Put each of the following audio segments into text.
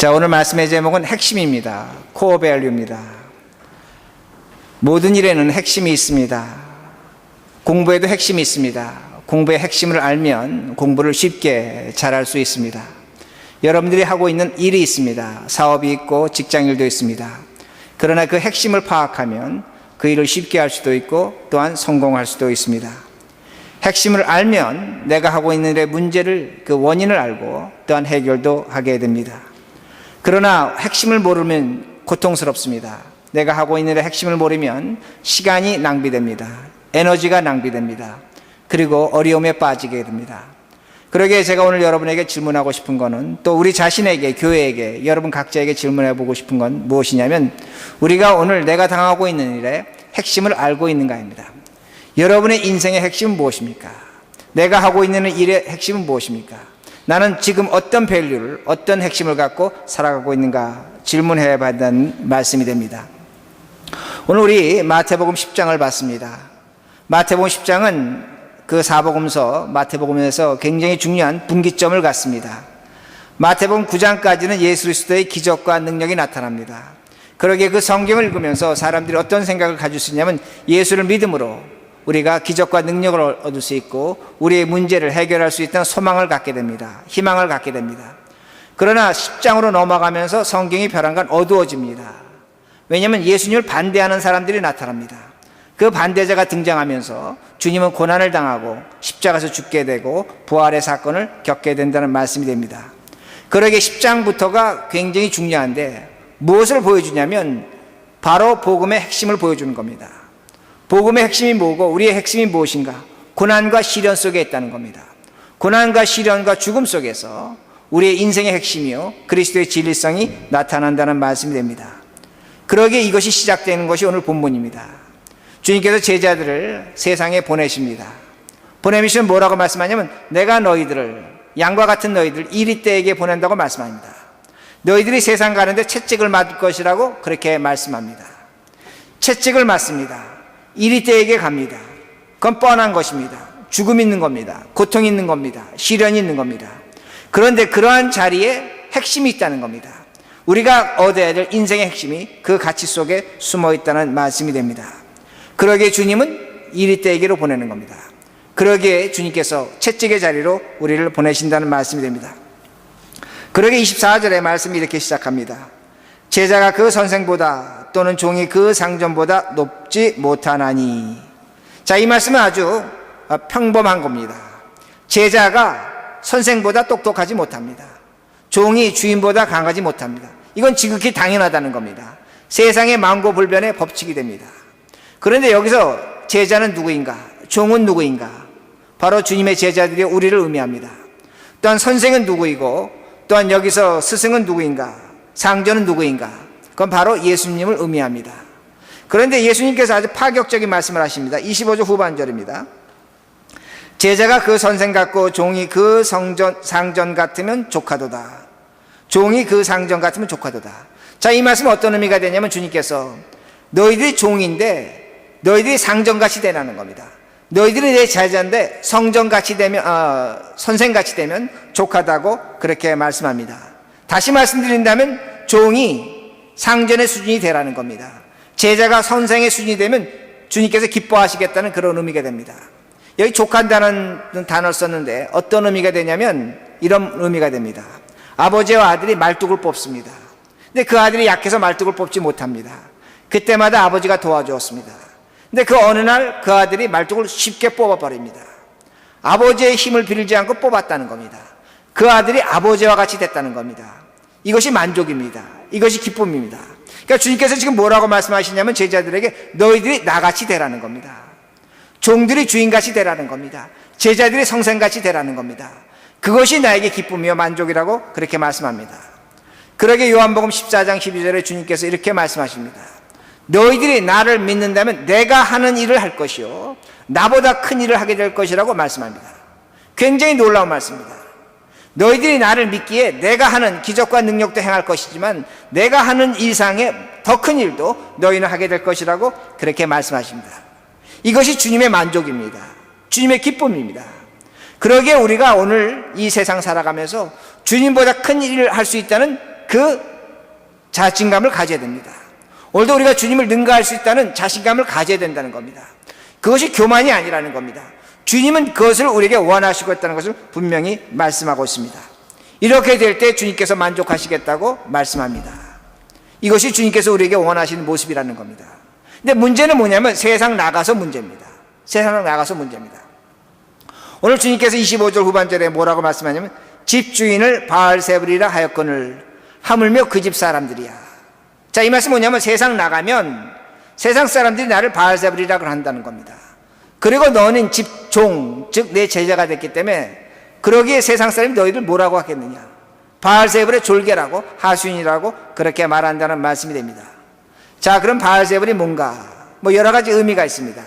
자, 오늘 말씀의 제목은 핵심입니다. 코어 밸류입니다. 모든 일에는 핵심이 있습니다. 공부에도 핵심이 있습니다. 공부의 핵심을 알면 공부를 쉽게 잘할 수 있습니다. 여러분들이 하고 있는 일이 있습니다. 사업이 있고 직장일도 있습니다. 그러나 그 핵심을 파악하면 그 일을 쉽게 할 수도 있고 또한 성공할 수도 있습니다. 핵심을 알면 내가 하고 있는 일의 문제를, 그 원인을 알고 또한 해결도 하게 됩니다. 그러나 핵심을 모르면 고통스럽습니다. 내가 하고 있는 일의 핵심을 모르면 시간이 낭비됩니다. 에너지가 낭비됩니다. 그리고 어려움에 빠지게 됩니다. 그러기에 제가 오늘 여러분에게 질문하고 싶은 것은, 또 우리 자신에게, 교회에게, 여러분 각자에게 질문해 보고 싶은 건 무엇이냐면, 우리가 오늘 내가 당하고 있는 일의 핵심을 알고 있는가입니다. 여러분의 인생의 핵심은 무엇입니까? 내가 하고 있는 일의 핵심은 무엇입니까? 나는 지금 어떤 밸류를, 어떤 핵심을 갖고 살아가고 있는가 질문해 봐야 한다는 말씀이 됩니다. 오늘 우리 마태복음 10장을 봤습니다. 마태복음 10장은 그 사복음서 마태복음에서 굉장히 중요한 분기점을 갖습니다. 마태복음 9장까지는 예수 그리스도의 기적과 능력이 나타납니다. 그러기에 그 성경을 읽으면서 사람들이 어떤 생각을 가질 수 있냐면, 예수를 믿음으로 우리가 기적과 능력을 얻을 수 있고 우리의 문제를 해결할 수 있다는 소망을 갖게 됩니다. 희망을 갖게 됩니다. 그러나 10장으로 넘어가면서 성경이 벼랑간 어두워집니다. 왜냐하면 예수님을 반대하는 사람들이 나타납니다. 그 반대자가 등장하면서 주님은 고난을 당하고 십자가에서 죽게 되고 부활의 사건을 겪게 된다는 말씀이 됩니다. 그러기에 10장부터가 굉장히 중요한데, 무엇을 보여주냐면 바로 복음의 핵심을 보여주는 겁니다. 복음의 핵심이 뭐고 우리의 핵심이 무엇인가? 고난과 시련 속에 있다는 겁니다. 고난과 시련과 죽음 속에서 우리의 인생의 핵심이요, 그리스도의 진리성이 나타난다는 말씀이 됩니다. 그러기에 이것이 시작되는 것이 오늘 본문입니다. 주님께서 제자들을 세상에 보내십니다. 보내시면 뭐라고 말씀하냐면, 내가 너희들을, 양과 같은 너희들 이리떼에게 보낸다고 말씀합니다. 너희들이 세상 가는데 채찍을 맞을 것이라고 그렇게 말씀합니다. 채찍을 맞습니다. 이리떼에게 갑니다. 그건 뻔한 것입니다. 죽음이 있는 겁니다. 고통이 있는 겁니다. 시련이 있는 겁니다. 그런데 그러한 자리에 핵심이 있다는 겁니다. 우리가 얻어야 될 인생의 핵심이 그 가치 속에 숨어 있다는 말씀이 됩니다. 그러기에 주님은 이리떼에게로 보내는 겁니다. 그러기에 주님께서 채찍의 자리로 우리를 보내신다는 말씀이 됩니다. 그러기에 24절의 말씀이 이렇게 시작합니다. 제자가 그 선생보다 또는 종이 그 상전보다 높지 못하나니. 자, 이 말씀은 아주 평범한 겁니다. 제자가 선생보다 똑똑하지 못합니다. 종이 주인보다 강하지 못합니다. 이건 지극히 당연하다는 겁니다. 세상의 만고불변의 법칙이 됩니다. 그런데 여기서 제자는 누구인가? 종은 누구인가? 바로 주님의 제자들이 우리를 의미합니다. 또한 선생은 누구이고, 또한 여기서 스승은 누구인가? 상전은 누구인가? 그건 바로 예수님을 의미합니다. 그런데 예수님께서 아주 파격적인 말씀을 하십니다. 25절 후반절입니다. 제자가 그 선생 같고 종이 그 상전 같으면 족하도다. 종이 그 상전 같으면 족하도다. 자, 이 말씀은 어떤 의미가 되냐면, 주님께서 너희들이 종인데 너희들이 상전같이 되라는 겁니다. 너희들이 내 제자인데 성전같이 되면, 선생같이 되면 족하다고 그렇게 말씀합니다. 다시 말씀드린다면 종이 상전의 수준이 되라는 겁니다. 제자가 선생의 수준이 되면 주님께서 기뻐하시겠다는 그런 의미가 됩니다. 여기 족한다는 단어를 썼는데 어떤 의미가 되냐면 이런 의미가 됩니다. 아버지와 아들이 말뚝을 뽑습니다. 근데 그 아들이 약해서 말뚝을 뽑지 못합니다. 그때마다 아버지가 도와주었습니다. 근데 그 어느 날 그 아들이 말뚝을 쉽게 뽑아버립니다. 아버지의 힘을 빌지 않고 뽑았다는 겁니다. 그 아들이 아버지와 같이 됐다는 겁니다. 이것이 만족입니다. 이것이 기쁨입니다. 그러니까 주님께서 지금 뭐라고 말씀하시냐면, 제자들에게 너희들이 나같이 되라는 겁니다. 종들이 주인같이 되라는 겁니다. 제자들이 성생같이 되라는 겁니다. 그것이 나에게 기쁨이요 만족이라고 그렇게 말씀합니다. 그러게 요한복음 14장 12절에 주님께서 이렇게 말씀하십니다. 너희들이 나를 믿는다면 내가 하는 일을 할 것이요 나보다 큰 일을 하게 될 것이라고 말씀합니다. 굉장히 놀라운 말씀입니다. 너희들이 나를 믿기에 내가 하는 기적과 능력도 행할 것이지만 내가 하는 이상의 더 큰 일도 너희는 하게 될 것이라고 그렇게 말씀하십니다. 이것이 주님의 만족입니다. 주님의 기쁨입니다. 그러기에 우리가 오늘 이 세상 살아가면서 주님보다 큰 일을 할 수 있다는 그 그 자신감을 가져야 됩니다. 오늘도 우리가 주님을 능가할 수 있다는 자신감을 가져야 된다는 겁니다. 그것이 교만이 아니라는 겁니다. 주님은 그것을 우리에게 원하시고 있다는 것을 분명히 말씀하고 있습니다. 이렇게 될 때 주님께서 만족하시겠다고 말씀합니다. 이것이 주님께서 우리에게 원하시는 모습이라는 겁니다. 근데 문제는 뭐냐면 세상 나가서 문제입니다. 세상 나가서 문제입니다. 오늘 주님께서 25절 후반절에 뭐라고 말씀하냐면 집주인을 바알세불이라 하였거늘 하물며 그 집 사람들이야. 자, 이 말씀 뭐냐면 세상 나가면 세상 사람들이 나를 바알세불이라고 한다는 겁니다. 그리고 너는 집종, 즉 내 제자가 됐기 때문에 그러기에 세상 사람이 너희들 뭐라고 하겠느냐. 바알세불의 졸개라고 하수인이라고 그렇게 말한다는 말씀이 됩니다. 자, 그럼 바알세불이 뭔가? 뭐 여러 가지 의미가 있습니다.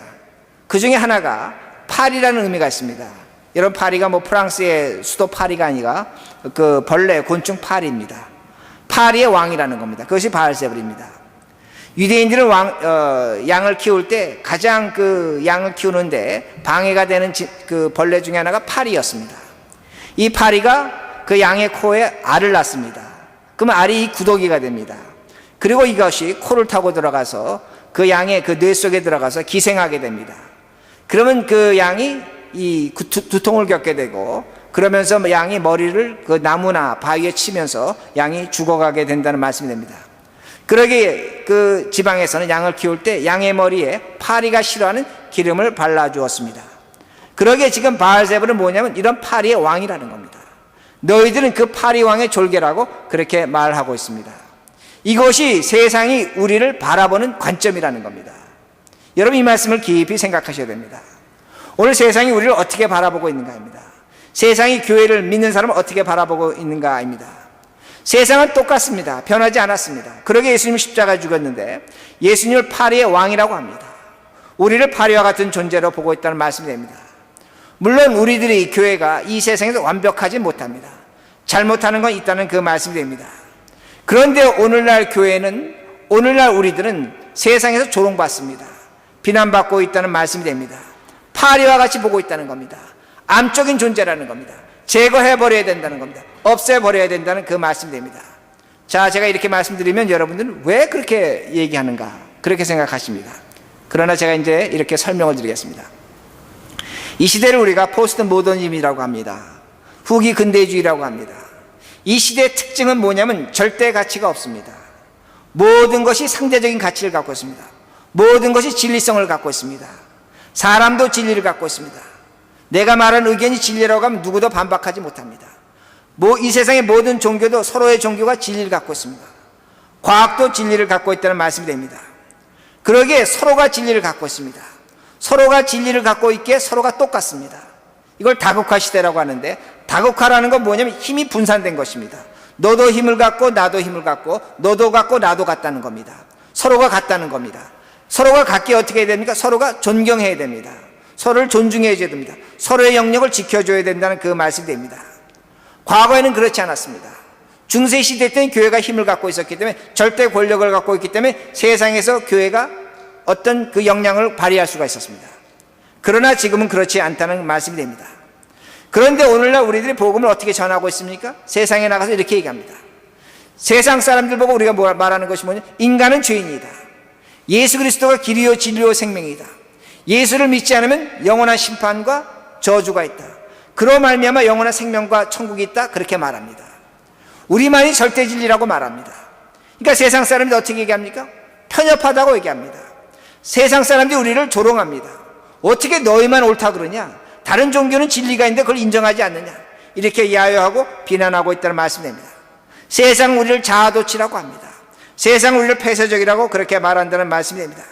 그 중에 하나가 파리라는 의미가 있습니다. 여러분, 파리가 뭐 프랑스의 수도 파리가 아니라 그 벌레, 곤충 파리입니다. 파리의 왕이라는 겁니다. 그것이 바알세불입니다. 유대인들은 양을 키울 때 가장 그 양을 키우는데 방해가 되는 그 벌레 중에 하나가 파리였습니다. 이 파리가 그 양의 코에 알을 낳습니다. 그러면 알이 구더기가 됩니다. 그리고 이것이 코를 타고 들어가서 그 양의 그 뇌 속에 들어가서 기생하게 됩니다. 그러면 그 양이 이 두통을 겪게 되고 그러면서 양이 머리를 그 나무나 바위에 치면서 양이 죽어가게 된다는 말씀이 됩니다. 그러기에 그 지방에서는 양을 키울 때 양의 머리에 파리가 싫어하는 기름을 발라주었습니다. 그러기에 지금 바알세불은 뭐냐면 이런 파리의 왕이라는 겁니다. 너희들은 그 파리 왕의 졸개라고 그렇게 말하고 있습니다. 이것이 세상이 우리를 바라보는 관점이라는 겁니다. 여러분, 이 말씀을 깊이 생각하셔야 됩니다. 오늘 세상이 우리를 어떻게 바라보고 있는가입니다. 세상이 교회를 믿는 사람을 어떻게 바라보고 있는가입니다. 세상은 똑같습니다. 변하지 않았습니다. 그러게 예수님이 십자가에 죽었는데 예수님을 파리의 왕이라고 합니다. 우리를 파리와 같은 존재로 보고 있다는 말씀이 됩니다. 물론 우리들이 교회가 이 세상에서 완벽하지 못합니다. 잘못하는 건 있다는 그 말씀이 됩니다. 그런데 오늘날 교회는, 오늘날 우리들은 세상에서 조롱받습니다. 비난받고 있다는 말씀이 됩니다. 파리와 같이 보고 있다는 겁니다. 암적인 존재라는 겁니다. 제거해버려야 된다는 겁니다. 없애버려야 된다는 그 말씀이 됩니다. 자, 제가 이렇게 말씀드리면 여러분들은 왜 그렇게 얘기하는가 그렇게 생각하십니다. 그러나 제가 이제 이렇게 설명을 드리겠습니다. 이 시대를 우리가 포스트 모더니즘이라고 합니다. 후기 근대주의라고 합니다. 이 시대의 특징은 뭐냐면 절대 가치가 없습니다. 모든 것이 상대적인 가치를 갖고 있습니다. 모든 것이 진리성을 갖고 있습니다. 사람도 진리를 갖고 있습니다. 내가 말하는 의견이 진리라고 하면 누구도 반박하지 못합니다. 이 세상의 모든 종교도 서로의 종교가 진리를 갖고 있습니다. 과학도 진리를 갖고 있다는 말씀이 됩니다. 그러기에 서로가 진리를 갖고 있습니다. 서로가 진리를 갖고 있기에 서로가 똑같습니다. 이걸 다극화 시대라고 하는데, 다극화라는 건 뭐냐면 힘이 분산된 것입니다. 너도 힘을 갖고 나도 힘을 갖고 너도 갖고 나도 같다는 겁니다. 서로가 같다는 겁니다. 서로가 같게 어떻게 해야 됩니까? 서로가 존경해야 됩니다. 서로를 존중해야 됩니다. 서로의 영역을 지켜줘야 된다는 그 말씀이 됩니다. 과거에는 그렇지 않았습니다. 중세시대 때는 교회가 힘을 갖고 있었기 때문에, 절대 권력을 갖고 있기 때문에 세상에서 교회가 어떤 그 영향을 발휘할 수가 있었습니다. 그러나 지금은 그렇지 않다는 말씀이 됩니다. 그런데 오늘날 우리들이 복음을 어떻게 전하고 있습니까? 세상에 나가서 이렇게 얘기합니다. 세상 사람들 보고 우리가 말하는 것이 뭐냐? 인간은 죄인이다. 예수 그리스도가 길이요 진리요 생명이다. 예수를 믿지 않으면 영원한 심판과 저주가 있다. 그로 말미암아 영원한 생명과 천국이 있다. 그렇게 말합니다. 우리만이 절대 진리라고 말합니다. 그러니까 세상 사람들이 어떻게 얘기합니까? 편협하다고 얘기합니다. 세상 사람들이 우리를 조롱합니다. 어떻게 너희만 옳다 그러냐? 다른 종교는 진리가 있는데 그걸 인정하지 않느냐? 이렇게 야유하고 비난하고 있다는 말씀입니다. 세상 우리를 자아도취라고 합니다. 세상 우리를 폐쇄적이라고 그렇게 말한다는 말씀입니다.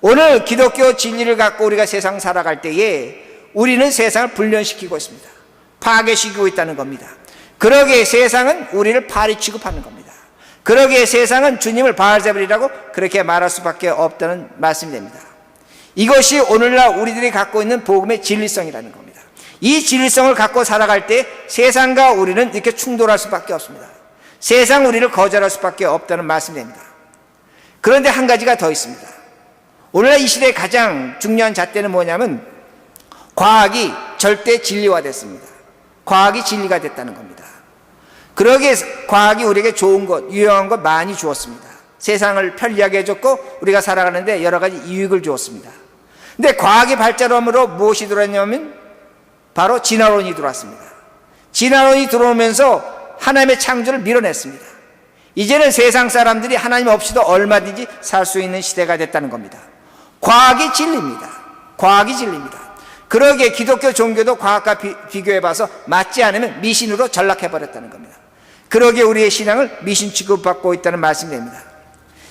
오늘 기독교 진리를 갖고 우리가 세상 살아갈 때에 우리는 세상을 불련시키고 있습니다. 파괴시키고 있다는 겁니다. 그러기에 세상은 우리를 파리 취급하는 겁니다. 그러기에 세상은 주님을 바알세불이라고 그렇게 말할 수밖에 없다는 말씀이 됩니다. 이것이 오늘날 우리들이 갖고 있는 복음의 진리성이라는 겁니다. 이 진리성을 갖고 살아갈 때 세상과 우리는 이렇게 충돌할 수밖에 없습니다. 세상 우리를 거절할 수밖에 없다는 말씀입니다. 그런데 한 가지가 더 있습니다. 오늘날 이 시대의 가장 중요한 잣대는 뭐냐면 과학이 절대 진리화됐습니다. 과학이 진리가 됐다는 겁니다. 그러기에 과학이 우리에게 좋은 것, 유용한 것 많이 주었습니다. 세상을 편리하게 해줬고 우리가 살아가는데 여러 가지 유익을 주었습니다. 근데 과학이 발전함으로 무엇이 들어왔냐면 바로 진화론이 들어왔습니다. 진화론이 들어오면서 하나님의 창조를 밀어냈습니다. 이제는 세상 사람들이 하나님 없이도 얼마든지 살 수 있는 시대가 됐다는 겁니다. 과학이 진리입니다. 과학이 진리입니다. 그러기에 기독교 종교도 과학과 비교해봐서 맞지 않으면 미신으로 전락해버렸다는 겁니다. 그러기에 우리의 신앙을 미신 취급받고 있다는 말씀이 됩니다.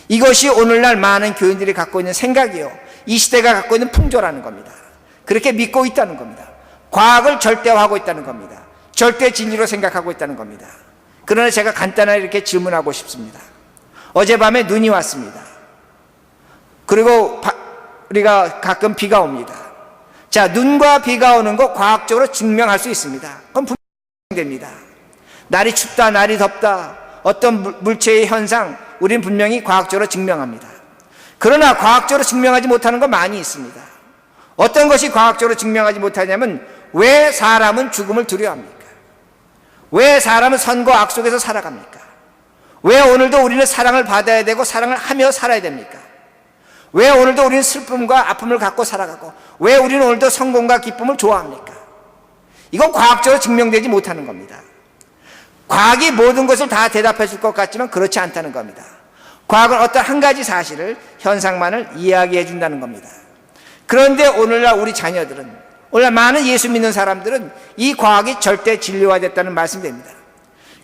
이것이 오늘날 많은 교인들이 갖고 있는 생각이요, 이 시대가 갖고 있는 풍조라는 겁니다. 그렇게 믿고 있다는 겁니다. 과학을 절대화하고 있다는 겁니다. 절대 진리로 생각하고 있다는 겁니다. 그러나 제가 간단하게 이렇게 질문하고 싶습니다. 어젯밤에 눈이 왔습니다. 그리고 우리가 가끔 비가 옵니다. 자, 눈과 비가 오는 거 과학적으로 증명할 수 있습니다. 그건 분명됩니다. 날이 춥다, 날이 덥다, 어떤 물체의 현상, 우리는 분명히 과학적으로 증명합니다. 그러나 과학적으로 증명하지 못하는 건 많이 있습니다. 어떤 것이 과학적으로 증명하지 못하냐면, 왜 사람은 죽음을 두려워합니까? 왜 사람은 선과 악 속에서 살아갑니까? 왜 오늘도 우리는 사랑을 받아야 되고 사랑을 하며 살아야 됩니까? 왜 오늘도 우리는 슬픔과 아픔을 갖고 살아가고, 왜 우리는 오늘도 성공과 기쁨을 좋아합니까? 이건 과학적으로 증명되지 못하는 겁니다. 과학이 모든 것을 다 대답해 줄 것 같지만 그렇지 않다는 겁니다. 과학은 어떤 한 가지 사실을, 현상만을 이야기해 준다는 겁니다. 그런데 오늘날 우리 자녀들은, 오늘날 많은 예수 믿는 사람들은 이 과학이 절대 진리화됐다는 말씀입니다.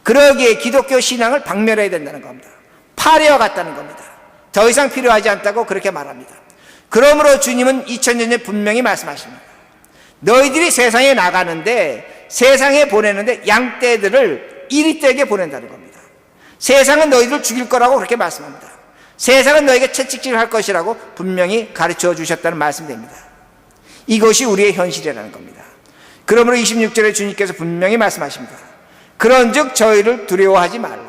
그러기에 기독교 신앙을 박멸해야 된다는 겁니다. 파괴와 같다는 겁니다. 더 이상 필요하지 않다고 그렇게 말합니다. 그러므로 주님은 2000년 전에 분명히 말씀하십니다. 너희들이 세상에 나가는데, 세상에 보내는데 양떼들을 이리떼에게 보낸다는 겁니다. 세상은 너희들을 죽일 거라고 그렇게 말씀합니다. 세상은 너에게 채찍질할 것이라고 분명히 가르쳐 주셨다는 말씀입니다. 이것이 우리의 현실이라는 겁니다. 그러므로 26절에 주님께서 분명히 말씀하십니다. 그런즉 저희를 두려워하지 말라.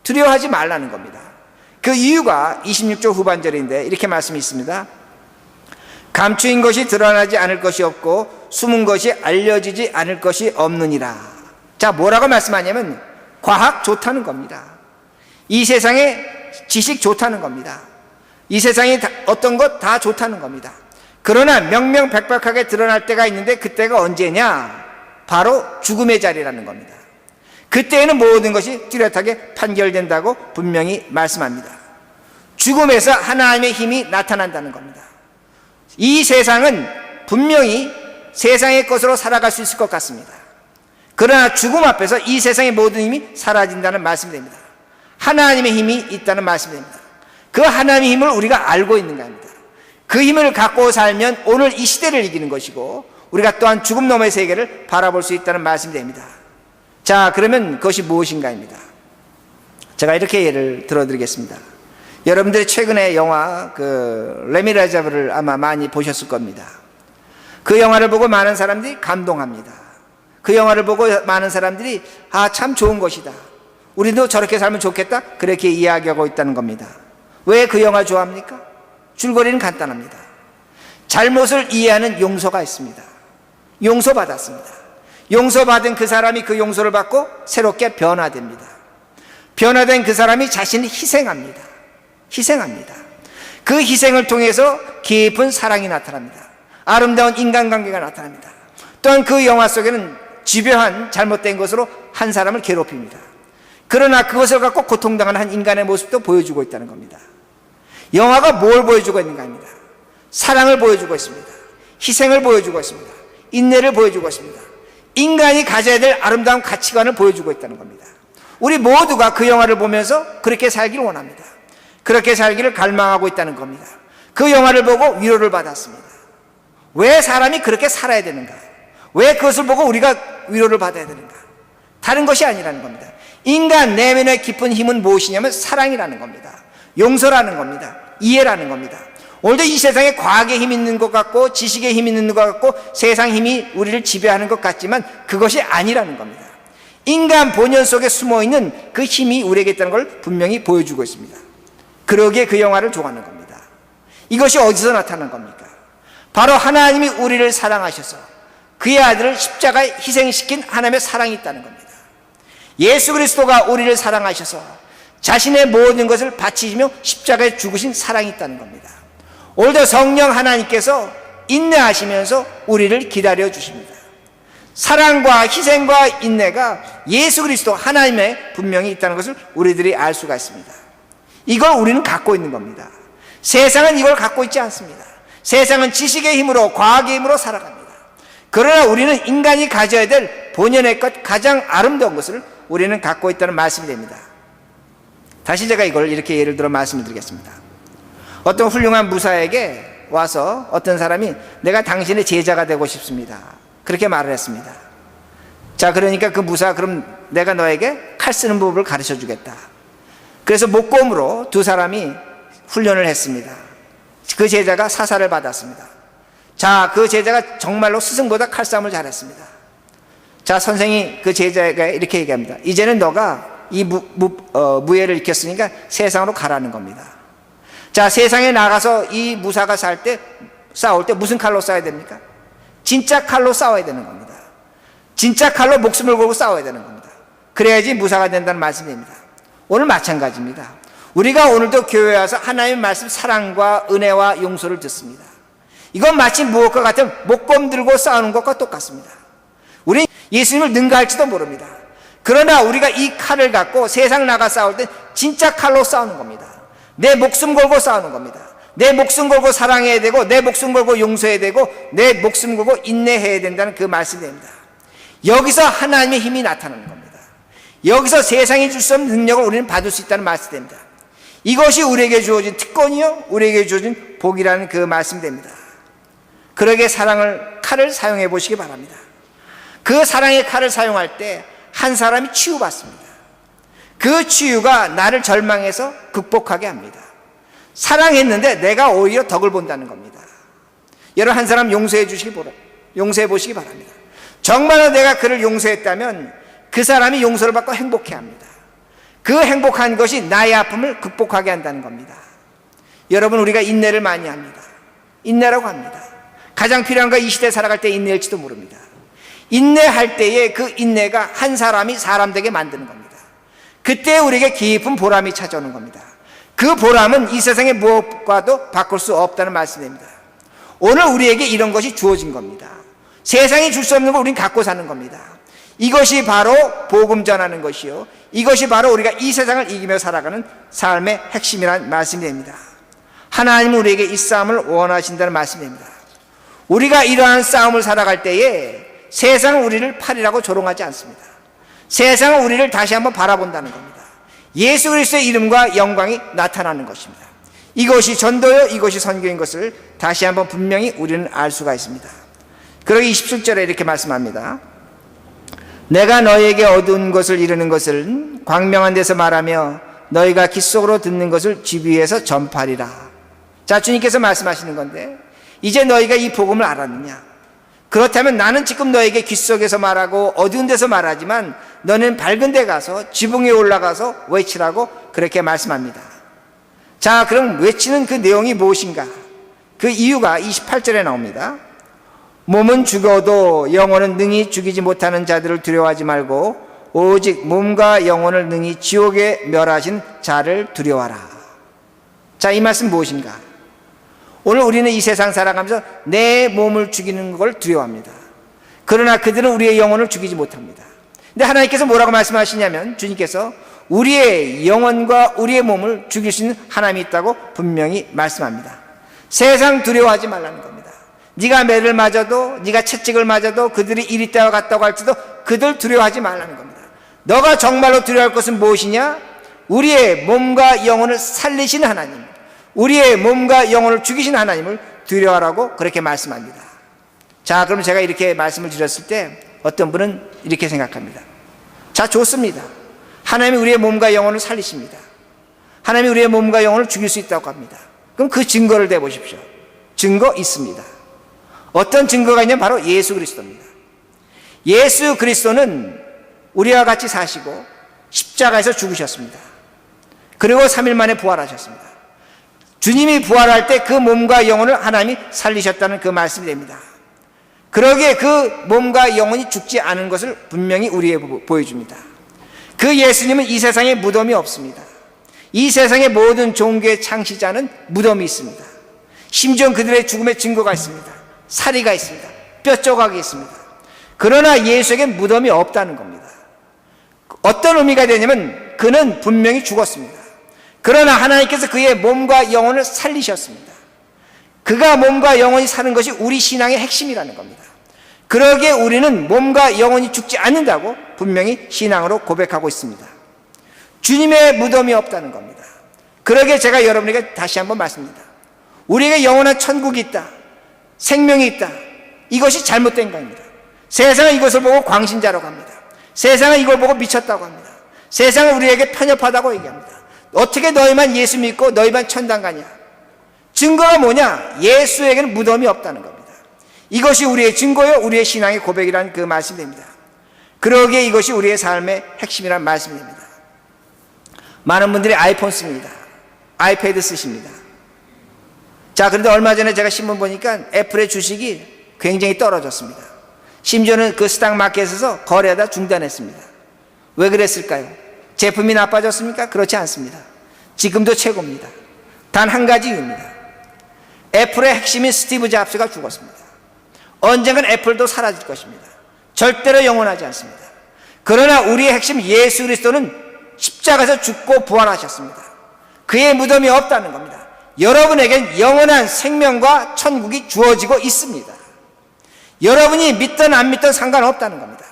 두려워하지 말라는 겁니다. 그 이유가 26절 후반절인데 이렇게 말씀이 있습니다. 감추인 것이 드러나지 않을 것이 없고 숨은 것이 알려지지 않을 것이 없느니라. 자, 뭐라고 말씀하냐면 과학 좋다는 겁니다. 이 세상에 지식 좋다는 겁니다. 이 세상에 어떤 것 다 좋다는 겁니다. 그러나 명명백백하게 드러날 때가 있는데 그때가 언제냐? 바로 죽음의 자리라는 겁니다. 그때에는 모든 것이 뚜렷하게 판결된다고 분명히 말씀합니다. 죽음에서 하나님의 힘이 나타난다는 겁니다. 이 세상은 분명히 세상의 것으로 살아갈 수 있을 것 같습니다. 그러나 죽음 앞에서 이 세상의 모든 힘이 사라진다는 말씀입니다. 하나님의 힘이 있다는 말씀입니다. 그 하나님의 힘을 우리가 알고 있는가 합니다. 그 힘을 갖고 살면 오늘 이 시대를 이기는 것이고 우리가 또한 죽음 너머의 세계를 바라볼 수 있다는 말씀이 됩니다. 자, 그러면 그것이 무엇인가입니다. 제가 이렇게 예를 들어드리겠습니다. 여러분들이 최근에 영화 레미라자브를 아마 많이 보셨을 겁니다. 그 영화를 보고 많은 사람들이 감동합니다. 그 영화를 보고 많은 사람들이 참 좋은 것이다, 우리도 저렇게 살면 좋겠다, 그렇게 이야기하고 있다는 겁니다. 왜 그 영화 좋아합니까? 줄거리는 간단합니다. 잘못을 이해하는 용서가 있습니다. 용서받았습니다. 용서받은 그 사람이 그 용서를 받고 새롭게 변화됩니다. 변화된 그 사람이 자신을 희생합니다. 그 희생을 통해서 깊은 사랑이 나타납니다. 아름다운 인간관계가 나타납니다. 또한 그 영화 속에는 집요한 잘못된 것으로 한 사람을 괴롭힙니다. 그러나 그것을 갖고 고통당하는 한 인간의 모습도 보여주고 있다는 겁니다. 영화가 뭘 보여주고 있는가 합니다. 사랑을 보여주고 있습니다. 희생을 보여주고 있습니다. 인내를 보여주고 있습니다. 인간이 가져야 될 아름다운 가치관을 보여주고 있다는 겁니다. 우리 모두가 그 영화를 보면서 그렇게 살기를 원합니다. 그렇게 살기를 갈망하고 있다는 겁니다. 그 영화를 보고 위로를 받았습니다. 왜 사람이 그렇게 살아야 되는가? 왜 그것을 보고 우리가 위로를 받아야 되는가? 다른 것이 아니라는 겁니다. 인간 내면의 깊은 힘은 무엇이냐면 사랑이라는 겁니다. 용서라는 겁니다. 이해라는 겁니다. 오늘도 이 세상에 과학의 힘이 있는 것 같고 지식의 힘이 있는 것 같고 세상 힘이 우리를 지배하는 것 같지만 그것이 아니라는 겁니다. 인간 본연 속에 숨어있는 그 힘이 우리에게 있다는 걸 분명히 보여주고 있습니다. 그러기에 그 영화를 좋아하는 겁니다. 이것이 어디서 나타난 겁니까? 바로 하나님이 우리를 사랑하셔서 그의 아들을 십자가에 희생시킨 하나님의 사랑이 있다는 겁니다. 예수 그리스도가 우리를 사랑하셔서 자신의 모든 것을 바치시며 십자가에 죽으신 사랑이 있다는 겁니다. 오늘도 성령 하나님께서 인내하시면서 우리를 기다려 주십니다. 사랑과 희생과 인내가 예수 그리스도 하나님의 분명히 있다는 것을 우리들이 알 수가 있습니다. 이걸 우리는 갖고 있는 겁니다. 세상은 이걸 갖고 있지 않습니다. 세상은 지식의 힘으로, 과학의 힘으로 살아갑니다. 그러나 우리는 인간이 가져야 될 본연의 것, 가장 아름다운 것을 우리는 갖고 있다는 말씀이 됩니다. 다시 제가 이걸 이렇게 예를 들어 말씀을 드리겠습니다. 어떤 훌륭한 무사에게 와서 어떤 사람이 내가 당신의 제자가 되고 싶습니다, 그렇게 말을 했습니다. 자, 그러니까 그 무사, 그럼 내가 너에게 칼 쓰는 법을 가르쳐 주겠다. 그래서 목검으로 두 사람이 훈련을 했습니다. 그 제자가 사살을 받았습니다. 자, 그 제자가 정말로 스승보다 칼싸움을 잘했습니다. 자, 선생이 그 제자에게 이렇게 얘기합니다. 이제는 너가 이 무예를 익혔으니까 세상으로 가라는 겁니다. 자, 세상에 나가서 이 무사가 싸울 때 무슨 칼로 싸워야 됩니까? 진짜 칼로 싸워야 되는 겁니다. 진짜 칼로 목숨을 걸고 싸워야 되는 겁니다. 그래야지 무사가 된다는 말씀입니다. 오늘 마찬가지입니다. 우리가 오늘도 교회에 와서 하나님의 말씀, 사랑과 은혜와 용서를 듣습니다. 이건 마치 무엇과 같은 목검 들고 싸우는 것과 똑같습니다. 우리는 예수님을 능가할지도 모릅니다. 그러나 우리가 이 칼을 갖고 세상 나가 싸울 때 진짜 칼로 싸우는 겁니다. 내 목숨 걸고 싸우는 겁니다. 내 목숨 걸고 사랑해야 되고, 내 목숨 걸고 용서해야 되고, 내 목숨 걸고 인내해야 된다는 그 말씀입니다. 여기서 하나님의 힘이 나타나는 겁니다. 여기서 세상이 줄 수 없는 능력을 우리는 받을 수 있다는 말씀입니다. 이것이 우리에게 주어진 특권이요, 우리에게 주어진 복이라는 그 말씀입니다. 그러게 칼을 사용해 보시기 바랍니다. 그 사랑의 칼을 사용할 때 한 사람이 치유받습니다. 그 치유가 나를 절망해서 극복하게 합니다. 사랑했는데 내가 오히려 덕을 본다는 겁니다. 여러분, 한 사람 용서해 보시기 바랍니다. 정말로 내가 그를 용서했다면 그 사람이 용서를 받고 행복해 합니다. 그 행복한 것이 나의 아픔을 극복하게 한다는 겁니다. 여러분, 우리가 인내를 많이 합니다. 인내라고 합니다. 가장 필요한 건 이 시대에 살아갈 때 인내일지도 모릅니다. 인내할 때에 그 인내가 한 사람이 사람 되게 만드는 겁니다. 그때 우리에게 깊은 보람이 찾아오는 겁니다. 그 보람은 이 세상의 무엇과도 바꿀 수 없다는 말씀입니다. 오늘 우리에게 이런 것이 주어진 겁니다. 세상이 줄 수 없는 걸 우리는 갖고 사는 겁니다. 이것이 바로 복음 전하는 것이요, 이것이 바로 우리가 이 세상을 이기며 살아가는 삶의 핵심이라는 말씀입니다. 하나님은 우리에게 이 싸움을 원하신다는 말씀입니다. 우리가 이러한 싸움을 살아갈 때에 세상은 우리를 팔이라고 조롱하지 않습니다. 세상은 우리를 다시 한번 바라본다는 겁니다. 예수 그리스도의 이름과 영광이 나타나는 것입니다. 이것이 전도요, 이것이 선교인 것을 다시 한번 분명히 우리는 알 수가 있습니다. 그러기 27절에 이렇게 말씀합니다. 내가 너희에게 어두운 것을 이루는 것을 광명한 데서 말하며 너희가 귓속으로 듣는 것을 집 위에서 전파리라. 자, 주님께서 말씀하시는 건데, 이제 너희가 이 복음을 알았느냐? 그렇다면 나는 지금 너에게 귓속에서 말하고 어두운 데서 말하지만 너는 밝은 데 가서 지붕에 올라가서 외치라고 그렇게 말씀합니다. 자, 그럼 외치는 그 내용이 무엇인가? 그 이유가 28절에 나옵니다. 몸은 죽어도 영혼은 능히 죽이지 못하는 자들을 두려워하지 말고 오직 몸과 영혼을 능히 지옥에 멸하신 자를 두려워하라. 자, 이 말씀 무엇인가? 오늘 우리는 이 세상 살아가면서 내 몸을 죽이는 걸 두려워합니다. 그러나 그들은 우리의 영혼을 죽이지 못합니다. 근데 하나님께서 뭐라고 말씀하시냐면, 주님께서 우리의 영혼과 우리의 몸을 죽일 수 있는 하나님이 있다고 분명히 말씀합니다. 세상 두려워하지 말라는 겁니다. 네가 매를 맞아도, 네가 채찍을 맞아도, 그들이 이리 때와 갔다고 할지도 그들 두려워하지 말라는 겁니다. 너가 정말로 두려워할 것은 무엇이냐? 우리의 몸과 영혼을 살리시는 하나님, 우리의 몸과 영혼을 죽이신 하나님을 두려워하라고 그렇게 말씀합니다. 자, 그럼 제가 이렇게 말씀을 드렸을 때 어떤 분은 이렇게 생각합니다. 자, 좋습니다. 하나님이 우리의 몸과 영혼을 살리십니다. 하나님이 우리의 몸과 영혼을 죽일 수 있다고 합니다. 그럼 그 증거를 대보십시오. 증거 있습니다. 어떤 증거가 있냐면 바로 예수 그리스도입니다. 예수 그리스도는 우리와 같이 사시고 십자가에서 죽으셨습니다. 그리고 3일 만에 부활하셨습니다. 주님이 부활할 때 그 몸과 영혼을 하나님이 살리셨다는 그 말씀이 됩니다. 그러기에 그 몸과 영혼이 죽지 않은 것을 분명히 우리에게 보여줍니다. 그 예수님은 이 세상에 무덤이 없습니다. 이 세상의 모든 종교의 창시자는 무덤이 있습니다. 심지어 그들의 죽음의 증거가 있습니다. 사리가 있습니다. 뼈 조각이 있습니다. 그러나 예수에겐 무덤이 없다는 겁니다. 어떤 의미가 되냐면 그는 분명히 죽었습니다. 그러나 하나님께서 그의 몸과 영혼을 살리셨습니다. 그가 몸과 영혼이 사는 것이 우리 신앙의 핵심이라는 겁니다. 그러기에 우리는 몸과 영혼이 죽지 않는다고 분명히 신앙으로 고백하고 있습니다. 주님의 무덤이 없다는 겁니다. 그러기에 제가 여러분에게 다시 한번 말씀드립니다. 우리에게 영원한 천국이 있다. 생명이 있다. 이것이 잘못된 겁니다. 세상은 이것을 보고 광신자라고 합니다. 세상은 이걸 보고 미쳤다고 합니다. 세상은 우리에게 편협하다고 얘기합니다. 어떻게 너희만 예수 믿고 너희만 천당 가냐? 증거가 뭐냐? 예수에게는 무덤이 없다는 겁니다. 이것이 우리의 증거요, 우리의 신앙의 고백이라는 그 말씀이 됩니다. 그러기에 이것이 우리의 삶의 핵심이라는 말씀이 됩니다. 많은 분들이 아이폰 씁니다. 아이패드 쓰십니다. 자, 그런데 얼마 전에 제가 신문 보니까 애플의 주식이 굉장히 떨어졌습니다. 심지어는 그 스탁마켓에서 거래하다 중단했습니다. 왜 그랬을까요? 제품이 나빠졌습니까? 그렇지 않습니다. 지금도 최고입니다. 단 한 가지 이유입니다. 애플의 핵심인 스티브 잡스가 죽었습니다. 언젠간 애플도 사라질 것입니다. 절대로 영원하지 않습니다. 그러나 우리의 핵심 예수 그리스도는 십자가에서 죽고 부활하셨습니다. 그의 무덤이 없다는 겁니다. 여러분에겐 영원한 생명과 천국이 주어지고 있습니다. 여러분이 믿든 안 믿든 상관없다는 겁니다.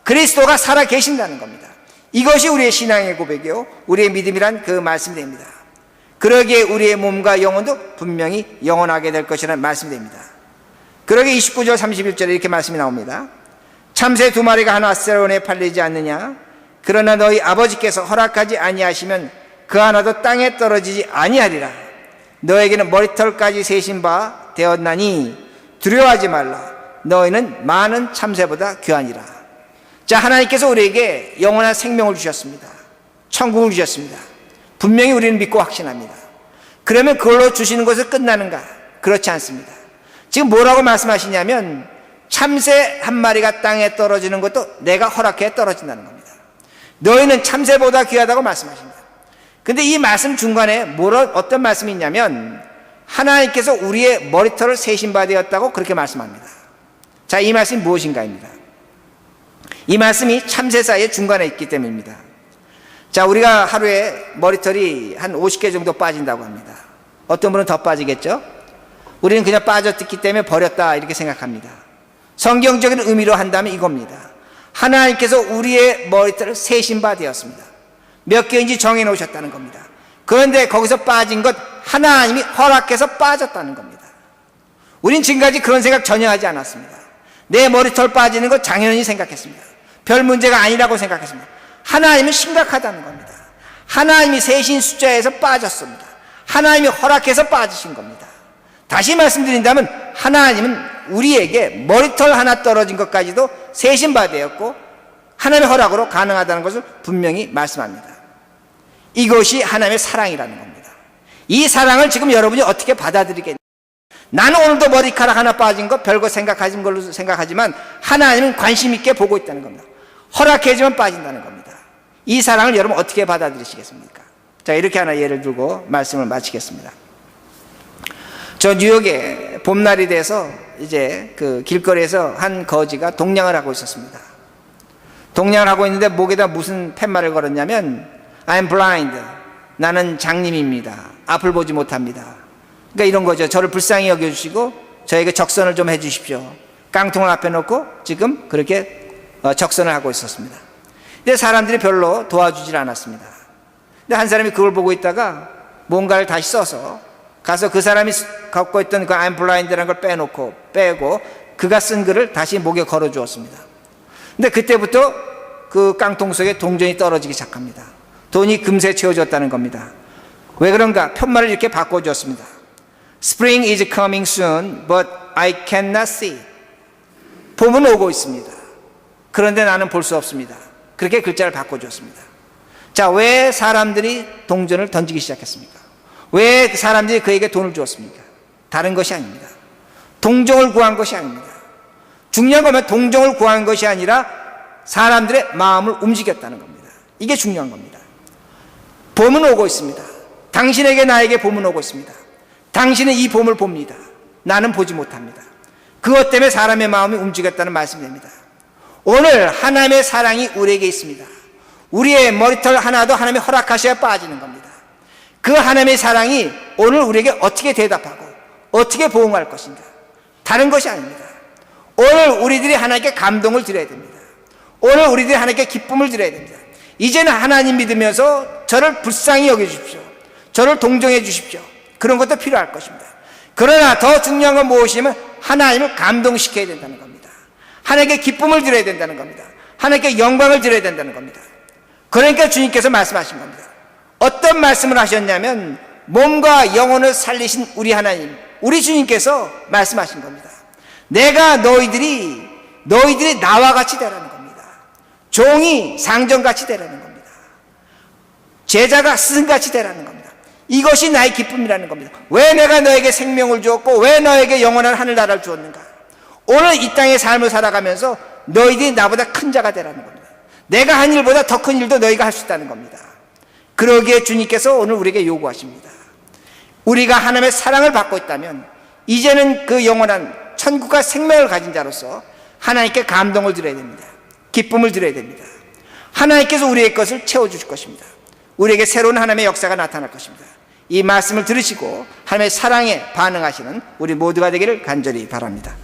그리스도가 살아 계신다는 겁니다. 이것이 우리의 신앙의 고백이요, 우리의 믿음이란 그 말씀이 됩니다. 그러기에 우리의 몸과 영혼도 분명히 영원하게 될 것이라는 말씀이 됩니다. 그러기에 29절 31절에 이렇게 말씀이 나옵니다. 참새 2마리가 한 아스라론에 팔리지 않느냐? 그러나 너희 아버지께서 허락하지 아니하시면 그 하나도 땅에 떨어지지 아니하리라. 너에게는 머리털까지 세신 바 되었나니 두려워하지 말라. 너희는 많은 참새보다 귀하니라. 자, 하나님께서 우리에게 영원한 생명을 주셨습니다. 천국을 주셨습니다. 분명히 우리는 믿고 확신합니다. 그러면 그걸로 주시는 것을 끝나는가? 그렇지 않습니다. 지금 뭐라고 말씀하시냐면 참새 한 마리가 땅에 떨어지는 것도 내가 허락해 떨어진다는 겁니다. 너희는 참새보다 귀하다고 말씀하십니다. 근데 이 말씀 중간에 어떤 말씀이 있냐면 하나님께서 우리의 머리털을 세신 바 되었다고 그렇게 말씀합니다. 자, 이 말씀이 무엇인가입니다. 이 말씀이 참새 사이의 중간에 있기 때문입니다. 자, 우리가 하루에 머리털이 한 50개 정도 빠진다고 합니다. 어떤 분은 더 빠지겠죠? 우리는 그냥 빠졌기 때문에 버렸다 이렇게 생각합니다. 성경적인 의미로 한다면 이겁니다. 하나님께서 우리의 머리털을 세신 바 되었습니다. 몇 개인지 정해 놓으셨다는 겁니다. 그런데 거기서 빠진 것 하나님이 허락해서 빠졌다는 겁니다. 우린 지금까지 그런 생각 전혀 하지 않았습니다. 내 머리털 빠지는 것 당연히 생각했습니다. 별 문제가 아니라고 생각했습니다. 하나님은 심각하다는 겁니다. 하나님이 세신 숫자에서 빠졌습니다. 하나님이 허락해서 빠지신 겁니다. 다시 말씀드린다면 하나님은 우리에게 머리털 하나 떨어진 것까지도 세신 바 되었고 하나님의 허락으로 가능하다는 것을 분명히 말씀합니다. 이것이 하나님의 사랑이라는 겁니다. 이 사랑을 지금 여러분이 어떻게 받아들이겠느냐? 나는 오늘도 머리카락 하나 빠진 거 별거 생각하는 걸로 생각하지만 하나님은 관심 있게 보고 있다는 겁니다. 허락해주면 빠진다는 겁니다. 이 사랑을 여러분 어떻게 받아들이시겠습니까? 자, 이렇게 하나 예를 들고 말씀을 마치겠습니다. 저 뉴욕에 봄날이 돼서 이제 그 길거리에서 한 거지가 동냥을 하고 있었습니다. 동냥을 하고 있는데 목에다 무슨 팻말을 걸었냐면 I'm blind. 나는 장님입니다. 앞을 보지 못합니다. 그러니까 이런 거죠. 저를 불쌍히 여겨주시고 저에게 적선을 좀 해주십시오. 깡통을 앞에 놓고 지금 그렇게 적선을 하고 있었습니다. 근데 사람들이 별로 도와주질 않았습니다. 근데 한 사람이 그걸 보고 있다가 뭔가를 다시 써서 가서 그 사람이 갖고 있던 그 I'm blind라는 걸 빼고 그가 쓴 글을 다시 목에 걸어 주었습니다. 근데 그때부터 그 깡통 속에 동전이 떨어지기 시작합니다. 돈이 금세 채워졌다는 겁니다. 왜 그런가? 편말을 이렇게 바꿔주었습니다. Spring is coming soon, but I cannot see. 봄은 오고 있습니다. 그런데 나는 볼 수 없습니다. 그렇게 글자를 바꿔주었습니다. 자, 왜 사람들이 동전을 던지기 시작했습니까? 왜 사람들이 그에게 돈을 주었습니까? 다른 것이 아닙니다. 동정을 구한 것이 아닙니다. 중요한 거면 동정을 구한 것이 아니라 사람들의 마음을 움직였다는 겁니다. 이게 중요한 겁니다. 봄은 오고 있습니다. 당신에게 나에게 봄은 오고 있습니다. 당신은 이 봄을 봅니다. 나는 보지 못합니다. 그것 때문에 사람의 마음이 움직였다는 말씀입니다. 오늘 하나님의 사랑이 우리에게 있습니다. 우리의 머리털 하나도 하나님이 허락하셔야 빠지는 겁니다. 그 하나님의 사랑이 오늘 우리에게 어떻게 대답하고 어떻게 보응할 것인가, 다른 것이 아닙니다. 오늘 우리들이 하나님께 감동을 드려야 됩니다. 오늘 우리들이 하나님께 기쁨을 드려야 됩니다. 이제는 하나님 믿으면서 저를 불쌍히 여겨주십시오. 저를 동정해 주십시오. 그런 것도 필요할 것입니다. 그러나 더 중요한 건 무엇이냐면 하나님을 감동시켜야 된다는 겁니다. 하나님께 기쁨을 드려야 된다는 겁니다. 하나님께 영광을 드려야 된다는 겁니다. 그러니까 주님께서 말씀하신 겁니다. 어떤 말씀을 하셨냐면 몸과 영혼을 살리신 우리 하나님, 우리 주님께서 말씀하신 겁니다. 내가 너희들이 나와 같이 되라는 겁니다. 종이 상전같이 되라는 겁니다. 제자가 스승같이 되라는 겁니다. 이것이 나의 기쁨이라는 겁니다. 왜 내가 너에게 생명을 주었고 왜 너에게 영원한 하늘나라를 주었는가? 오늘 이 땅의 삶을 살아가면서 너희들이 나보다 큰 자가 되라는 겁니다. 내가 한 일보다 더 큰 일도 너희가 할 수 있다는 겁니다. 그러기에 주님께서 오늘 우리에게 요구하십니다. 우리가 하나님의 사랑을 받고 있다면 이제는 그 영원한 천국과 생명을 가진 자로서 하나님께 감동을 드려야 됩니다. 기쁨을 드려야 됩니다. 하나님께서 우리의 것을 채워주실 것입니다. 우리에게 새로운 하나님의 역사가 나타날 것입니다. 이 말씀을 들으시고 하나님의 사랑에 반응하시는 우리 모두가 되기를 간절히 바랍니다.